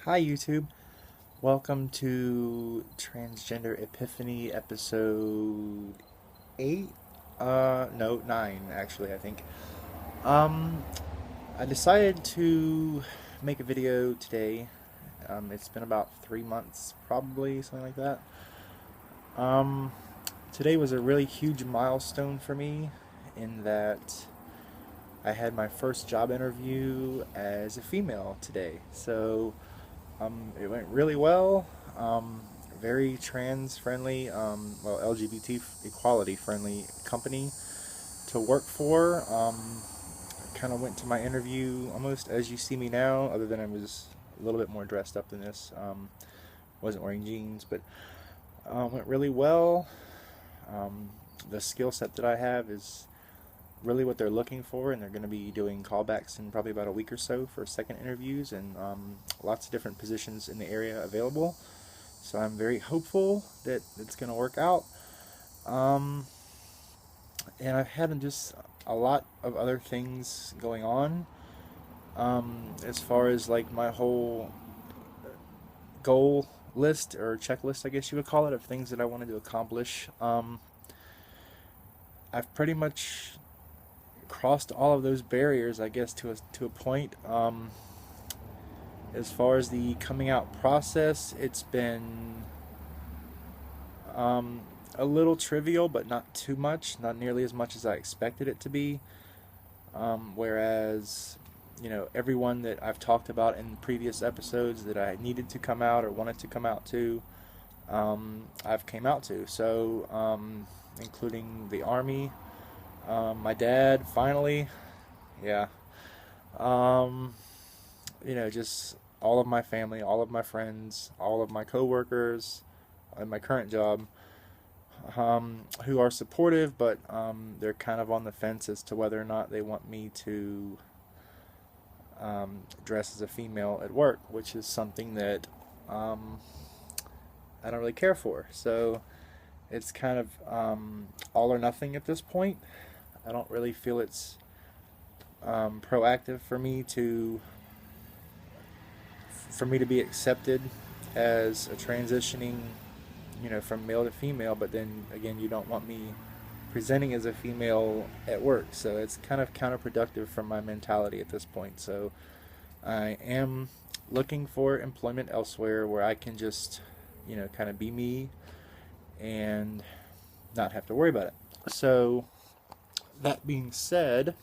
Hi YouTube, welcome to Transgender Epiphany episode 8? No, 9 actually, I think. Um, I decided to make a video today. It's been about 3 months, probably, something like that. Um, Today was a really huge milestone for me in that I had my first job interview as a female today. It went really well. Very trans friendly, LGBT equality friendly company to work for. Kind of went to my interview almost as you see me now, other than I was a little bit more dressed up than this. Wasn't wearing jeans, but went really well. Um, the skill set that I have is really what they're looking for, and they're going to be doing callbacks in probably about a week or so for second interviews, and lots of different positions in the area available. So I'm very hopeful that it's going to work out. Um, and I've had just a lot of other things going on. As far as like my whole goal list or checklist, I guess you would call it, of things that I wanted to accomplish. I've pretty much crossed all of those barriers, I guess, to a point. As far as the coming out process, it's been um, a little trivial, but not too much, not nearly as much as I expected it to be. Whereas, everyone that I've talked about in previous episodes that I needed to come out or wanted to come out to, I've came out to. So, including the Army, my dad, finally, yeah. Um, just all of my family, all of my friends, all of my coworkers in my current job, who are supportive, but they're kind of on the fence as to whether or not they want me to dress as a female at work, which is something that I don't really care for. So it's kind of all or nothing at this point. I don't really feel it's proactive for me to be accepted as a transitioning, from male to female, but then again, you don't want me presenting as a female at work. So it's kind of counterproductive from my mentality at this point. So I am looking for employment elsewhere where I can just, kind of be me and not have to worry about it. So that being said,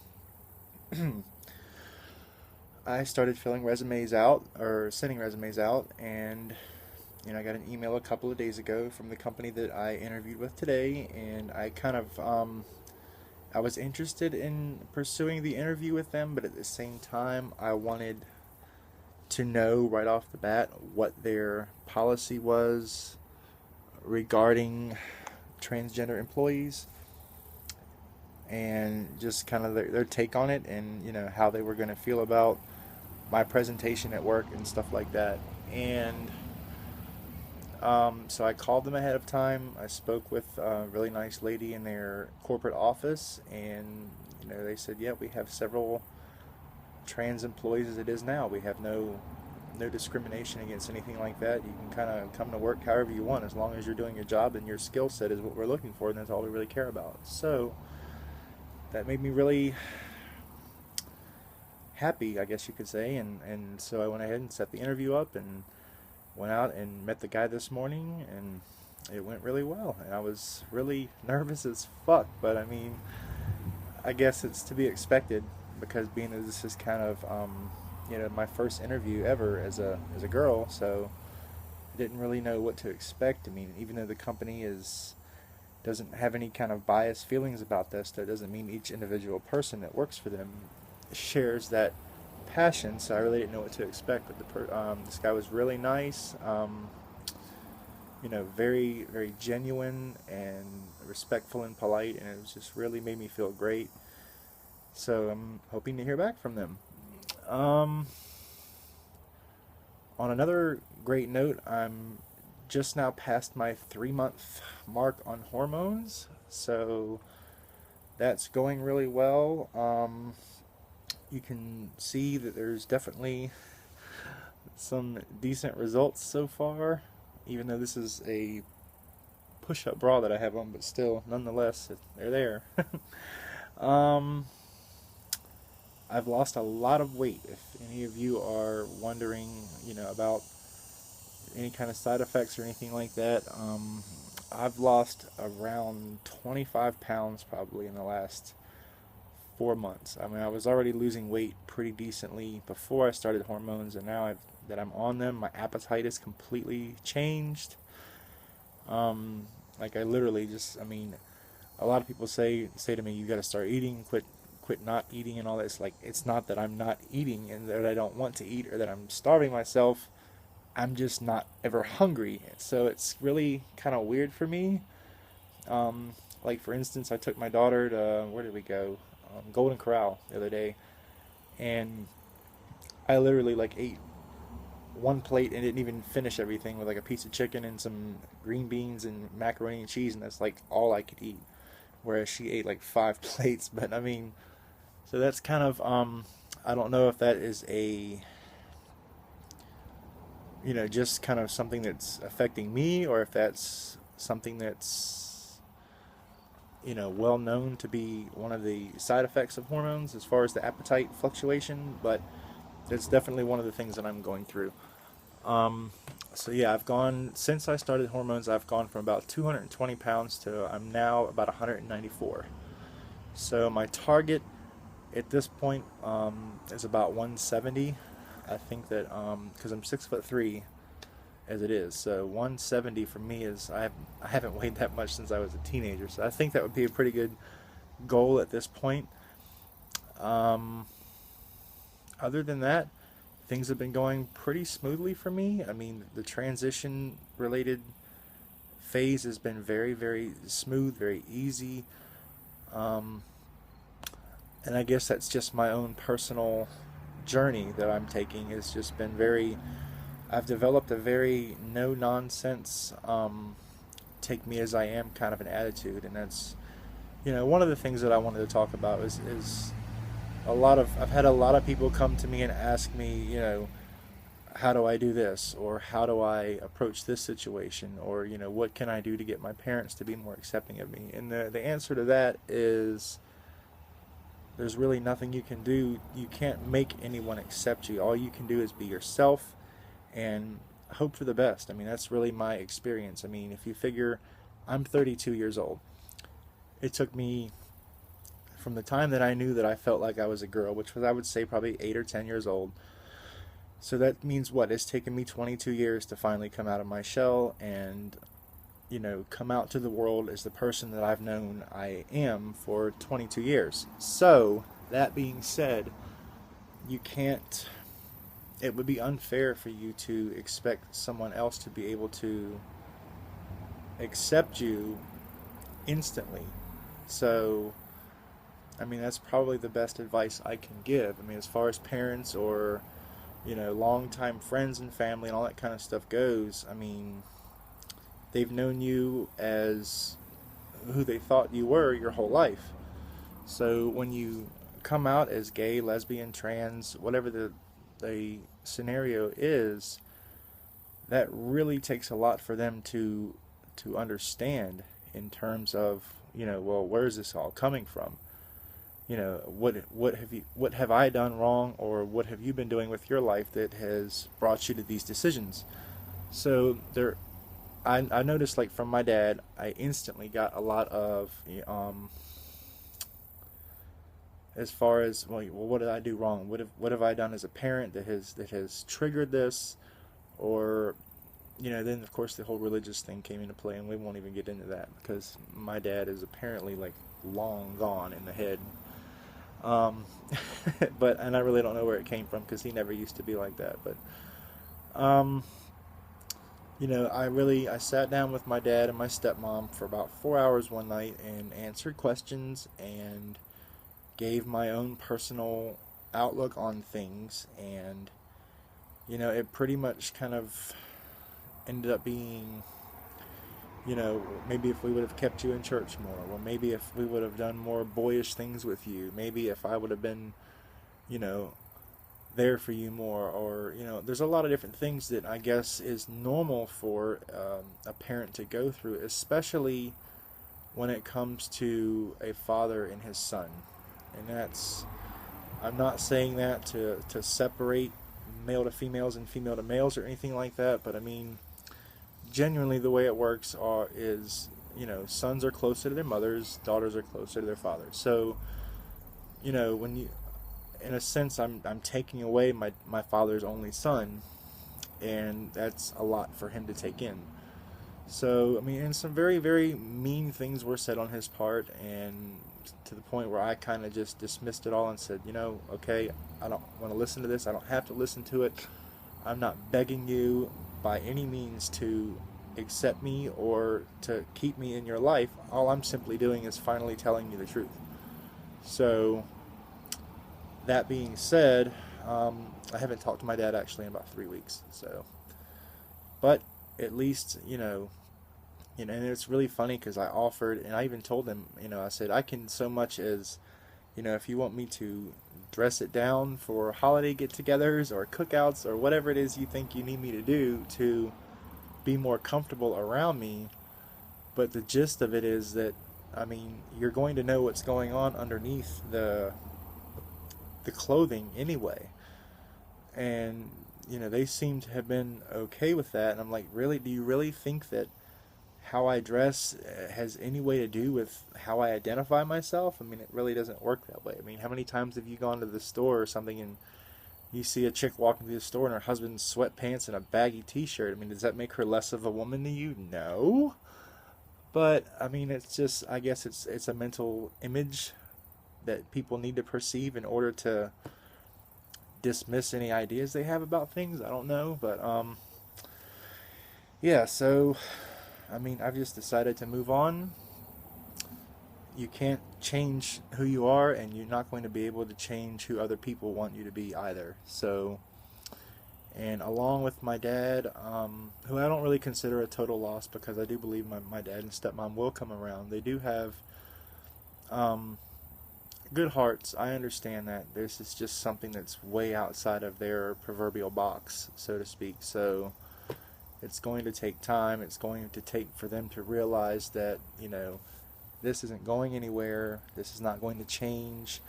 I started filling resumes out or sending resumes out, and I got an email a couple of days ago from the company that I interviewed with today, and I kind of I was interested in pursuing the interview with them, but at the same time, I wanted to know right off the bat what their policy was regarding transgender employees, and just kind of their take on it, and how they were going to feel about my presentation at work and stuff like that. And so I called them ahead of time. I spoke with a really nice lady in their corporate office, and they said, yeah, we have several trans employees as it is now. We have no discrimination against anything like that. You can kind of come to work however you want, as long as you're doing your job and your skill set is what we're looking for, and that's all we really care about. So that made me really happy, I guess you could say, and so I went ahead and set the interview up and went out and met the guy this morning, and it went really well. And I was really nervous as fuck, but I mean, I guess it's to be expected, because being as this is kind of my first interview ever as a girl, so I didn't really know what to expect. I mean, even though the company doesn't have any kind of biased feelings about this, that doesn't mean each individual person that works for them shares that passion. So I really didn't know what to expect. But this guy was really nice, very very genuine and respectful and polite, and it was just really made me feel great. So I'm hoping to hear back from them. Um, on another great note, I'm just now past my 3 month mark on hormones, so that's going really well. You can see that there's definitely some decent results so far, even though this is a push-up bra that I have on, but still, nonetheless, they're there. um, I've lost a lot of weight. If any of you are wondering, about any kind of side effects or anything like that, I've lost around 25 pounds probably in the last 4 months. I mean, I was already losing weight pretty decently before I started hormones, and now that I'm on them, my appetite is completely changed. Like I literally just, I mean, a lot of people say to me, you got to start eating, quit not eating and all this. Like, it's not that I'm not eating and that I don't want to eat or that I'm starving myself. I'm just not ever hungry. So it's really kind of weird for me. Like for instance, I took my daughter to, where did we go? Golden Corral the other day, and I literally like ate one plate and didn't even finish everything with like a piece of chicken and some green beans and macaroni and cheese, and that's like all I could eat. Whereas she ate like 5 plates. But I mean, so that's kind of I don't know if that is a just kind of something that's affecting me, or if that's something that's well known to be one of the side effects of hormones as far as the appetite fluctuation. But it's definitely one of the things that I'm going through. So yeah, I've gone, since I started hormones, I've gone from about 220 pounds to I'm now about 194. So my target at this point is about 170. I think that because I'm 6'3" as it is, so 170 for me is, I haven't weighed that much since I was a teenager. So I think that would be a pretty good goal at this point. Other than that, things have been going pretty smoothly for me. I mean, the transition related phase has been very, very smooth, very easy. And I guess that's just my own personal journey that I'm taking. It's just been I've developed a very no nonsense, take me as I am kind of an attitude. And that's, one of the things that I wanted to talk about is I've had a lot of people come to me and ask me, how do I do this, or how do I approach this situation, or what can I do to get my parents to be more accepting of me? And the answer to that is there's really nothing you can do. You can't make anyone accept you. All you can do is be yourself and hope for the best. I mean, that's really my experience. I mean, if you figure I'm 32 years old, it took me from the time that I knew that I felt like I was a girl, which was, I would say, probably 8 or 10 years old. So that means what? It's taken me 22 years to finally come out of my shell and, come out to the world as the person that I've known I am for 22 years. So, that being said, it would be unfair for you to expect someone else to be able to accept you instantly. So, I mean, that's probably the best advice I can give. I mean, as far as parents or, longtime friends and family and all that kind of stuff goes, I mean, they've known you as who they thought you were your whole life. So when you come out as gay, lesbian, trans, whatever the scenario is, that really takes a lot for them to understand in terms of, well, where's this all coming from? What have I done wrong, or what have you been doing with your life that has brought you to these decisions? So I noticed, like from my dad, I instantly got a lot of as far as, well, what did I do wrong? What have I done as a parent that has triggered this? Or then of course the whole religious thing came into play, and we won't even get into that because my dad is apparently like long gone in the head. And I really don't know where it came from because he never used to be like that. But, I sat down with my dad and my stepmom for about 4 hours one night and answered questions and gave my own personal outlook on things. And, it pretty much kind of ended up being, maybe if we would have kept you in church more, or maybe if we would have done more boyish things with you, maybe if I would have been, there for you more, or there's a lot of different things that I guess is normal for a parent to go through, especially when it comes to a father and his son. And that's, I'm not saying that to separate male to females and female to males or anything like that, but I mean, genuinely the way it works is, sons are closer to their mothers, daughters are closer to their fathers. So, when you, in a sense, I'm taking away my father's only son, and that's a lot for him to take in. So, I mean, and some very, very mean things were said on his part, and to the point where I kind of just dismissed it all and said, okay, I don't want to listen to this. I don't have to listen to it. I'm not begging you by any means to accept me or to keep me in your life. All I'm simply doing is finally telling you the truth. So, that being said, I haven't talked to my dad actually in about 3 weeks. So, but at least, and it's really funny because I offered, and I even told him, I said, I can so much as, if you want me to dress it down for holiday get-togethers or cookouts or whatever it is you think you need me to do to be more comfortable around me. But the gist of it is that, I mean, you're going to know what's going on underneath the clothing anyway. And, they seem to have been okay with that. And I'm like, really? Do you really think that how I dress has any way to do with how I identify myself? I mean, it really doesn't work that way. I mean, how many times have you gone to the store or something and you see a chick walking through the store in her husband's sweatpants and a baggy t-shirt? I mean, does that make her less of a woman to you? No. But, I mean, it's just, I guess it's a mental image that people need to perceive in order to dismiss any ideas they have about things. I don't know, but yeah, so I mean, I've just decided to move on. You can't change who you are, and you're not going to be able to change who other people want you to be either. So, and along with my dad, who I don't really consider a total loss because I do believe my dad and stepmom will come around. They do have good hearts. I understand that. This is just something that's way outside of their proverbial box, so to speak. So it's going to take time. It's going to take for them to realize that, this isn't going anywhere. This is not going to change.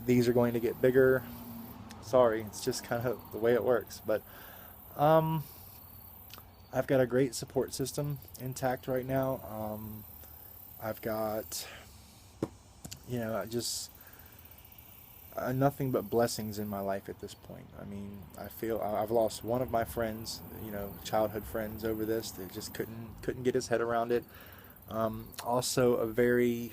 These are going to get bigger. Sorry, it's just kind of the way it works. But I've got a great support system intact right now. I've got, just nothing but blessings in my life at this point. I mean, I feel I've lost one of my friends, childhood friends over this. They just couldn't get his head around it. Also a very,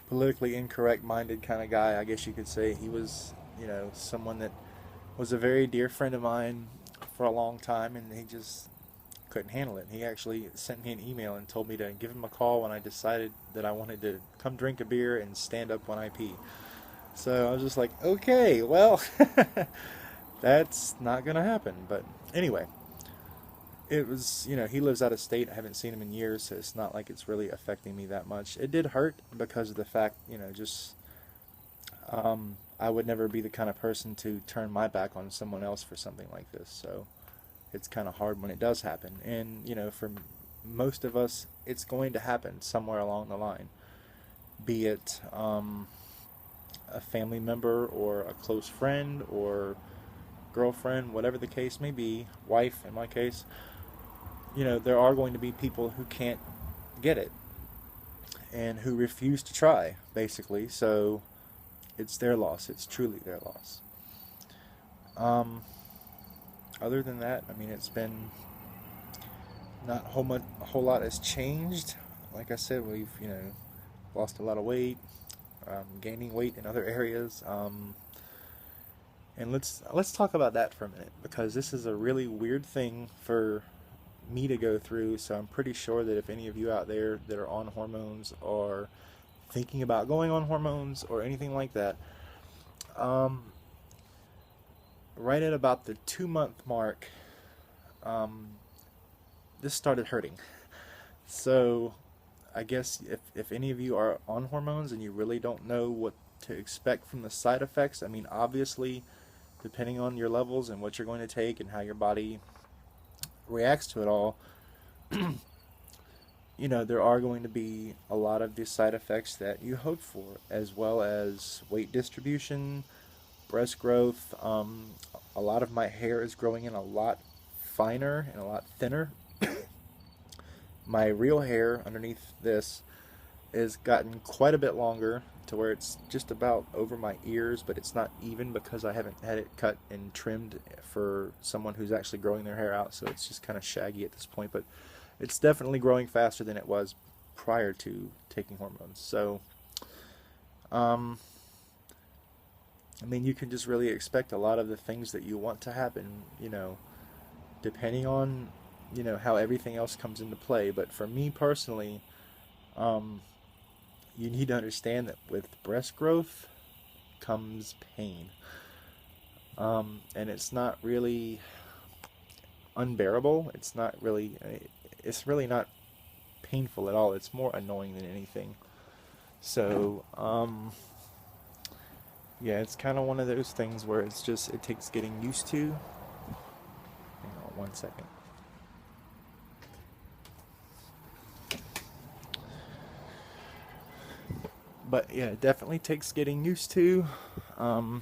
politically incorrect minded kind of guy, I guess you could say. He was, someone that was a very dear friend of mine for a long time, and he just couldn't handle it. He actually sent me an email and told me to give him a call when I decided that I wanted to come drink a beer and stand up when I pee. So I was just like, okay, well, that's not going to happen. But anyway, it was, he lives out of state. I haven't seen him in years, so it's not like it's really affecting me that much. It did hurt because of the fact, just, I would never be the kind of person to turn my back on someone else for something like this. So it's kind of hard when it does happen. And, for most of us, it's going to happen somewhere along the line. Be it a family member or a close friend or girlfriend, whatever the case may be, wife in my case, there are going to be people who can't get it and who refuse to try, basically. So it's their loss. It's truly their loss. Other than that, I mean, it's been not a whole lot has changed. Like I said, we've, lost a lot of weight, gaining weight in other areas. And let's talk about that for a minute, because this is a really weird thing for me to go through. So I'm pretty sure that if any of you out there that are on hormones or thinking about going on hormones or anything like that, right at about the 2-month mark, this started hurting. So I guess if any of you are on hormones and you really don't know what to expect from the side effects, I mean, obviously, depending on your levels and what you're going to take and how your body reacts to it all, there are going to be a lot of the side effects that you hope for, as well as weight distribution, breast growth. A lot of my hair is growing in a lot finer and a lot thinner. My real hair underneath this has gotten quite a bit longer to where it's just about over my ears, but it's not even because I haven't had it cut and trimmed for someone who's actually growing their hair out, so it's just kind of shaggy at this point, but it's definitely growing faster than it was prior to taking hormones. So, I mean, you can just really expect a lot of the things that you want to happen, depending on, how everything else comes into play. But for me personally, um, you need to understand that with breast growth comes pain. And it's not really unbearable. It's really not painful at all. It's more annoying than anything. So, yeah, it's kind of one of those things where it takes getting used to. Hang on one second. But yeah, it definitely takes getting used to. Um,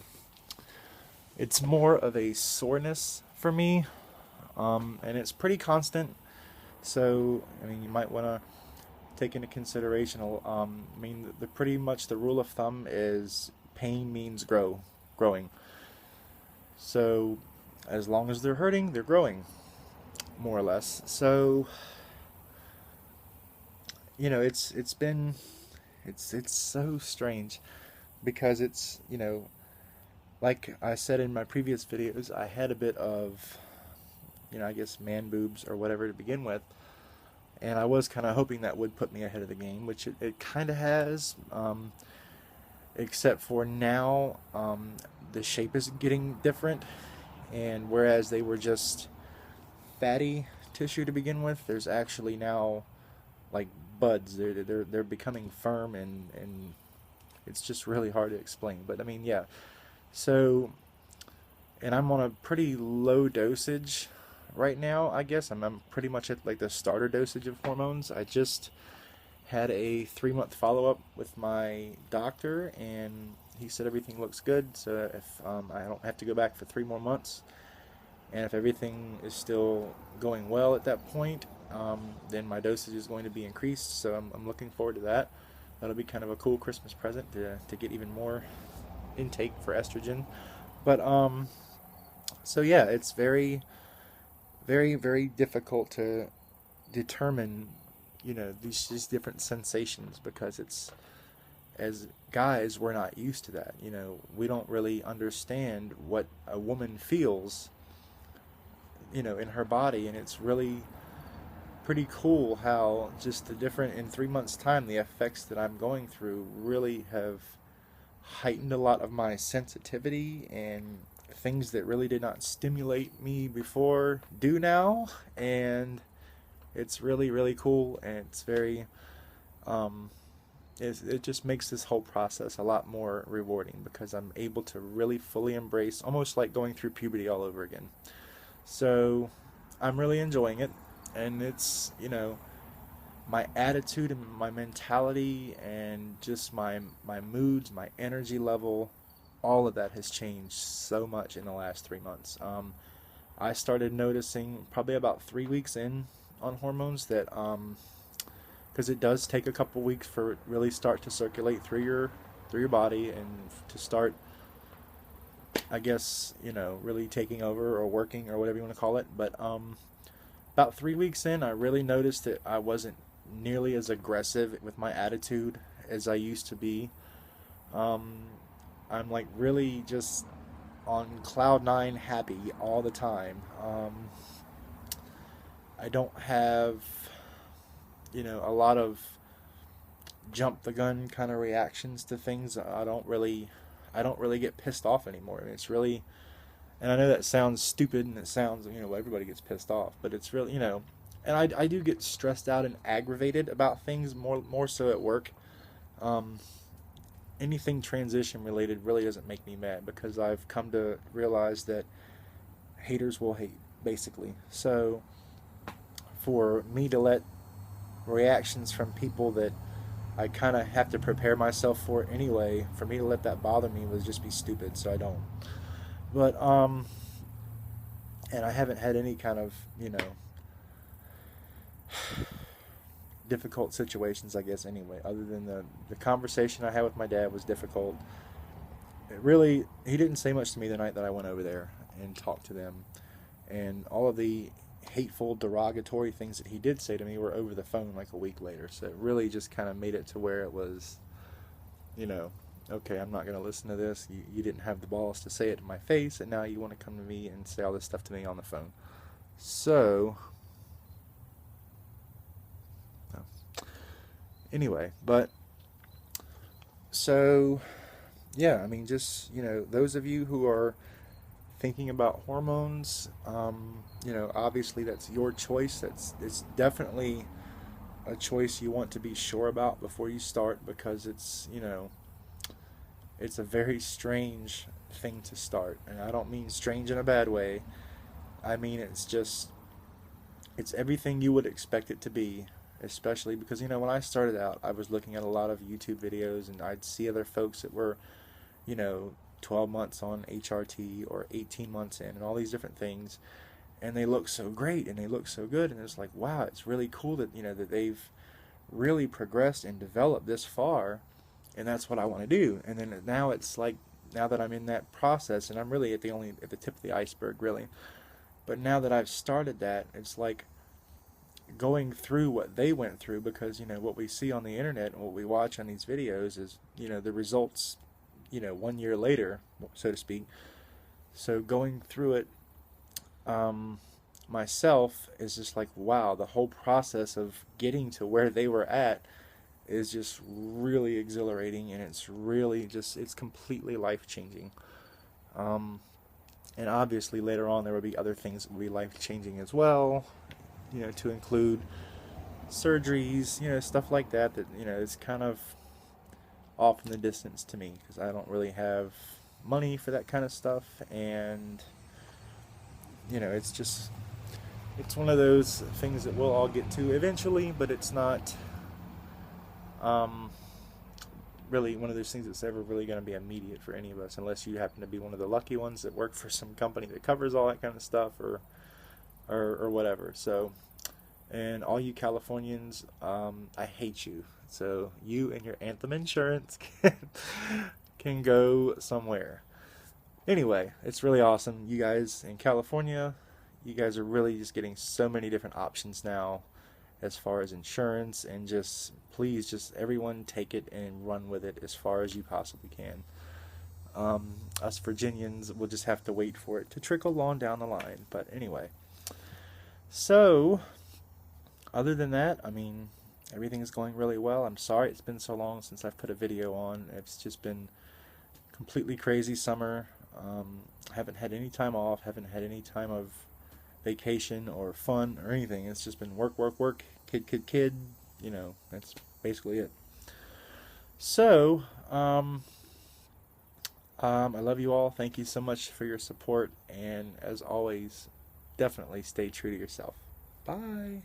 it's more of a soreness for me, and it's pretty constant. So, I mean, you might want to take into consideration. I mean, pretty much the rule of thumb is pain means growing. So, as long as they're hurting, they're growing, more or less. So, it's so strange because it's like I said in my previous videos, I had a bit of I guess man boobs or whatever to begin with, and I was kind of hoping that would put me ahead of the game, which it kind of has, except for now the shape is getting different, and whereas they were just fatty tissue to begin with, there's actually now like buds. They're becoming firm, and it's just really hard to explain. But I mean, yeah. So, and I'm on a pretty low dosage right now. I guess I'm pretty much at like the starter dosage of hormones. I just had a 3-month follow-up with my doctor, and he said everything looks good. So if I don't have to go back for 3 more months, and if everything is still going well at that point, then my dosage is going to be increased. So I'm looking forward to that. That'll be kind of a cool Christmas present to get even more intake for estrogen. But so yeah, it's very, very, very difficult to determine, these different sensations, because as guys, we're not used to that. We don't really understand what a woman feels, in her body, and it's really pretty cool how just the different, in 3 months' time, the effects that I'm going through really have heightened a lot of my sensitivity, and things that really did not stimulate me before do now, and it's really, really cool, and it's very, it just makes this whole process a lot more rewarding, because I'm able to really fully embrace, almost like going through puberty all over again. So I'm really enjoying it, and it's, my attitude and my mentality and just my moods, my energy level, all of that has changed so much in the last 3 months. I started noticing probably about 3 weeks in on hormones that, because it does take a couple weeks for it really start to circulate through your body, and to start, I guess, really taking over or working or whatever you want to call it. But about 3 weeks in, I really noticed that I wasn't nearly as aggressive with my attitude as I used to be. I'm like really just on cloud nine happy all the time. I don't have, a lot of jump the gun kind of reactions to things. I don't really get pissed off anymore. And it's really, and I know that sounds stupid, and it sounds, everybody gets pissed off, but it's really, and I do get stressed out and aggravated about things more so at work. Um, Anything transition related really doesn't make me mad because I've come to realize that haters will hate, basically. So for me to let reactions from people that I kind of have to prepare myself for anyway, for me to let that bother me would just be stupid, so I don't. But and I haven't had any kind of, difficult situations, I guess, anyway, other than the conversation I had with my dad was difficult. He didn't say much to me the night that I went over there and talked to them. And all of the hateful, derogatory things that he did say to me were over the phone like a week later. So it really just kind of made it to where it was, okay, I'm not going to listen to this. You didn't have the balls to say it in my face, and now you want to come to me and say all this stuff to me on the phone. So, anyway, so, yeah, I mean, just, those of you who are thinking about hormones, obviously that's your choice. It's definitely a choice you want to be sure about before you start, because it's a very strange thing to start. And I don't mean strange in a bad way. I mean, it's everything you would expect it to be, especially because, when I started out, I was looking at a lot of YouTube videos and I'd see other folks that were, 12 months on HRT or 18 months in and all these different things, and they look so great and they look so good, and it's like, wow, it's really cool that, that they've really progressed and developed this far, and that's what I want to do. And then now it's like, now that I'm in that process, and I'm really at the tip of the iceberg, really, but now that I've started that, it's like going through what they went through, because what we see on the internet and what we watch on these videos is the results 1 year later, so to speak. So going through it myself is just like, wow, the whole process of getting to where they were at is just really exhilarating, and it's really it's completely life changing. And obviously later on there will be other things that will be life changing as well, to include surgeries, stuff like that is kind of off in the distance to me, because I don't really have money for that kind of stuff. And it's one of those things that we'll all get to eventually, but it's not really one of those things that's ever really going to be immediate for any of us, unless you happen to be one of the lucky ones that work for some company that covers all that kind of stuff, or whatever. So, and all you Californians, I hate you. So you and your Anthem insurance can go somewhere. Anyway, it's really awesome. You guys in California, you guys are really just getting so many different options now as far as insurance, and please, everyone take it and run with it as far as you possibly can. Us Virginians will just have to wait for it to trickle on down the line. But anyway, so other than that, I mean, everything is going really well. I'm sorry it's been so long since I've put a video on. It's just been completely crazy summer. Haven't had any time off, haven't had any time of vacation or fun or anything. It's just been work, work, work, kid. That's basically it. So, I love you all. Thank you so much for your support. And as always, definitely stay true to yourself. Bye.